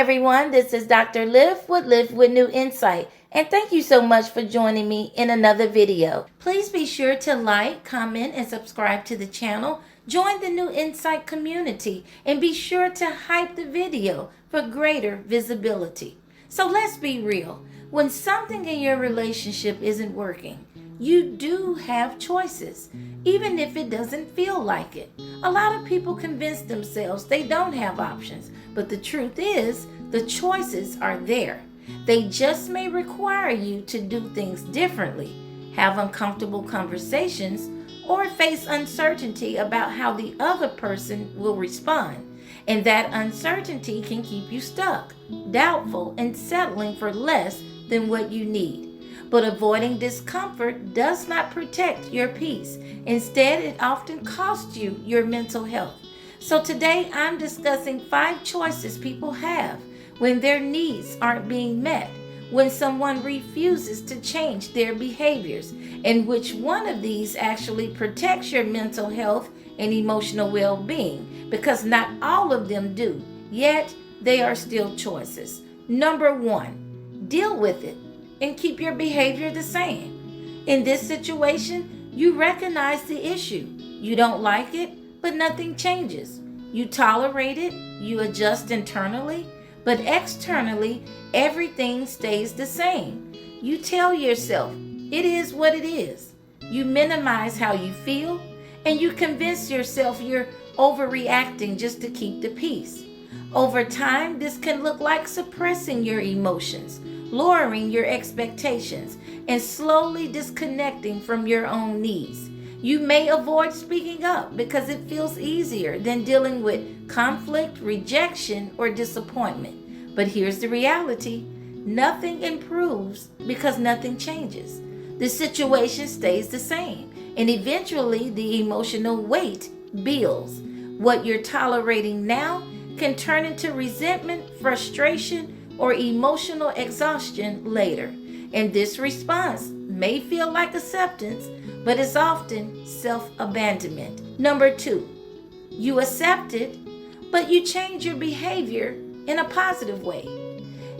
everyone. This is Dr. Liv with New Insight. And thank you so much for joining me in another video. Please be sure to like, comment, and subscribe to the channel. Join the New Insight community and be sure to hype the video for greater visibility. So let's be real. When something in your relationship isn't working, you do have choices, even if it doesn't feel like it. A lot of people convince themselves they don't have options, but the truth is, the choices are there. They just may require you to do things differently, have uncomfortable conversations, or face uncertainty about how the other person will respond. And that uncertainty can keep you stuck, doubtful, and settling for less than what you need. But avoiding discomfort does not protect your peace. Instead, it often costs you your mental health. So today, I'm discussing 5 choices people have when their needs aren't being met, when someone refuses to change their behaviors, and which one of these actually protects your mental health and emotional well-being, because not all of them do, yet they are still choices. Number 1, deal with it and keep your behavior the same. In this situation, you recognize the issue. You don't like it, but nothing changes. You tolerate it, you adjust internally, but externally, everything stays the same. You tell yourself, it is what it is. You minimize how you feel, and you convince yourself you're overreacting just to keep the peace. Over time, this can look like suppressing your emotions, lowering your expectations, and slowly disconnecting from your own needs. You may avoid speaking up because it feels easier than dealing with conflict, rejection, or disappointment. But here's the reality. Nothing improves because nothing changes. The situation stays the same, and eventually the emotional weight builds. What you're tolerating now can turn into resentment, frustration, or emotional exhaustion later. And this response may feel like acceptance, but it's often self-abandonment. Number 2, you accept it, but you change your behavior in a positive way.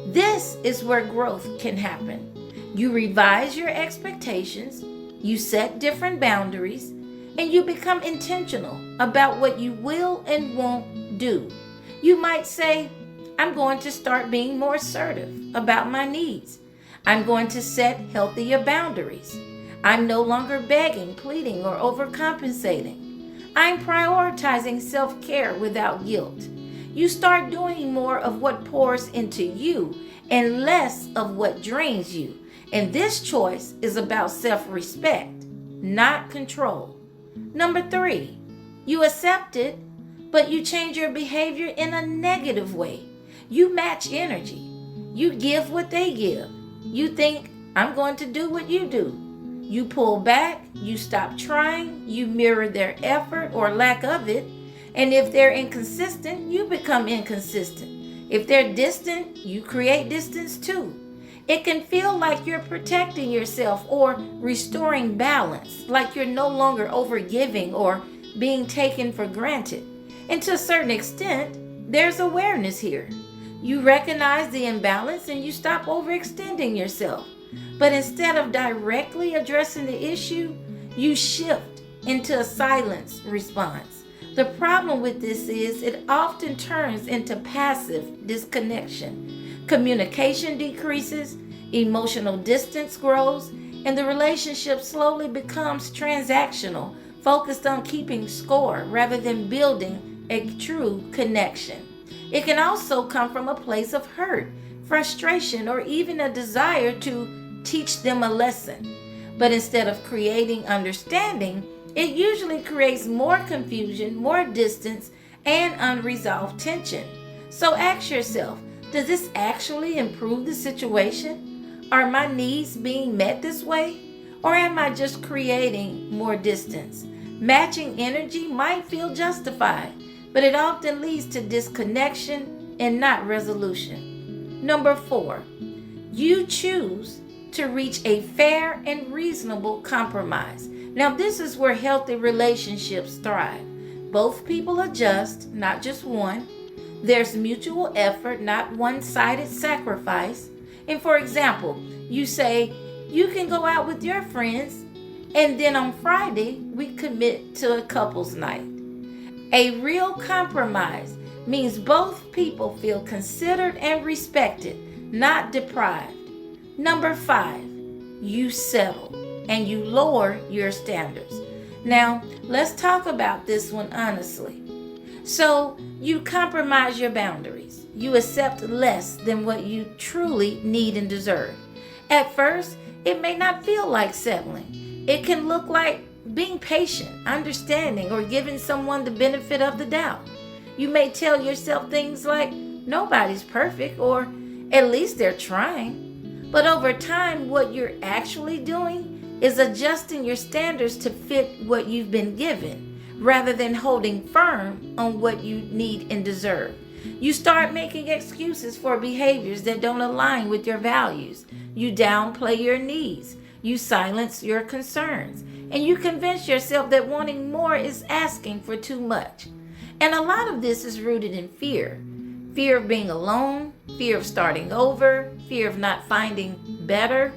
This is where growth can happen. You revise your expectations, you set different boundaries, and you become intentional about what you will and won't do. You might say, I'm going to start being more assertive about my needs. I'm going to set healthier boundaries. I'm no longer begging, pleading, or overcompensating. I'm prioritizing self-care without guilt. You start doing more of what pours into you and less of what drains you. And this choice is about self-respect, not control. Number 3, you accept it, but you change your behavior in a negative way. You match energy. You give what they give. You think, I'm going to do what you do. You pull back. You stop trying. You mirror their effort or lack of it. And if they're inconsistent, you become inconsistent. If they're distant, you create distance too. It can feel like you're protecting yourself or restoring balance, like you're no longer overgiving or being taken for granted. And to a certain extent, there's awareness here. You recognize the imbalance and you stop overextending yourself. But instead of directly addressing the issue, you shift into a silence response. The problem with this is it often turns into passive disconnection. Communication decreases, emotional distance grows, and the relationship slowly becomes transactional, focused on keeping score rather than building a true connection. It can also come from a place of hurt, frustration, or even a desire to teach them a lesson. But instead of creating understanding, it usually creates more confusion, more distance, and unresolved tension. So ask yourself, does this actually improve the situation? Are my needs being met this way? Or am I just creating more distance? Matching energy might feel justified, but it often leads to disconnection and not resolution. Number 4, you choose to reach a fair and reasonable compromise. Now, this is where healthy relationships thrive. Both people adjust, not just one. There's mutual effort, not one-sided sacrifice. And for example, you say, you can go out with your friends, and then on Friday, we commit to a couple's night. A real compromise means both people feel considered and respected, not deprived. Number 5, you settle and you lower your standards. Now, let's talk about this one honestly. So, you compromise your boundaries. You accept less than what you truly need and deserve. At first, it may not feel like settling. It can look like being patient, understanding, or giving someone the benefit of the doubt. You may tell yourself things like, nobody's perfect, or at least they're trying. But over time, what you're actually doing is adjusting your standards to fit what you've been given, rather than holding firm on what you need and deserve. You start making excuses for behaviors that don't align with your values. You downplay your needs. You silence your concerns. And you convince yourself that wanting more is asking for too much. And a lot of this is rooted in fear. Fear of being alone, fear of starting over, fear of not finding better,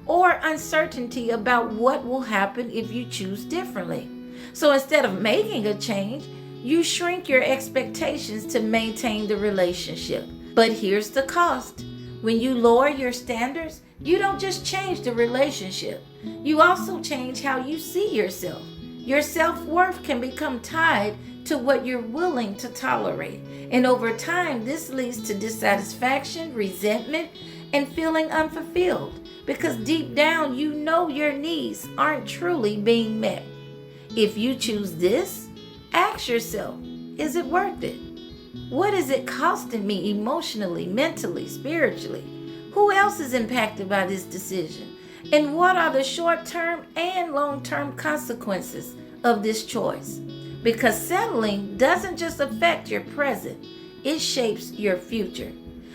or uncertainty about what will happen if you choose differently. So instead of making a change, you shrink your expectations to maintain the relationship. But here's the cost. When you lower your standards, you don't just change the relationship. You also change how you see yourself. Your self-worth can become tied to what you're willing to tolerate. And over time, this leads to dissatisfaction, resentment, and feeling unfulfilled. Because deep down, you know your needs aren't truly being met. If you choose this, ask yourself, is it worth it? What is it costing me emotionally, mentally, spiritually? Who else is impacted by this decision? And what are the short-term and long-term consequences of this choice? Because settling doesn't just affect your present, it shapes your future.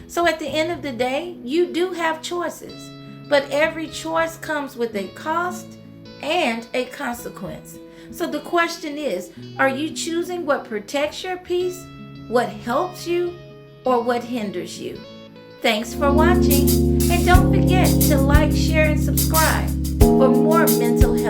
So at the end of the day, you do have choices, but every choice comes with a cost and a consequence. So the question is, are you choosing what protects your peace, what helps you, or what hinders you? Thanks for watching, and don't forget to like, share, and subscribe for more mental health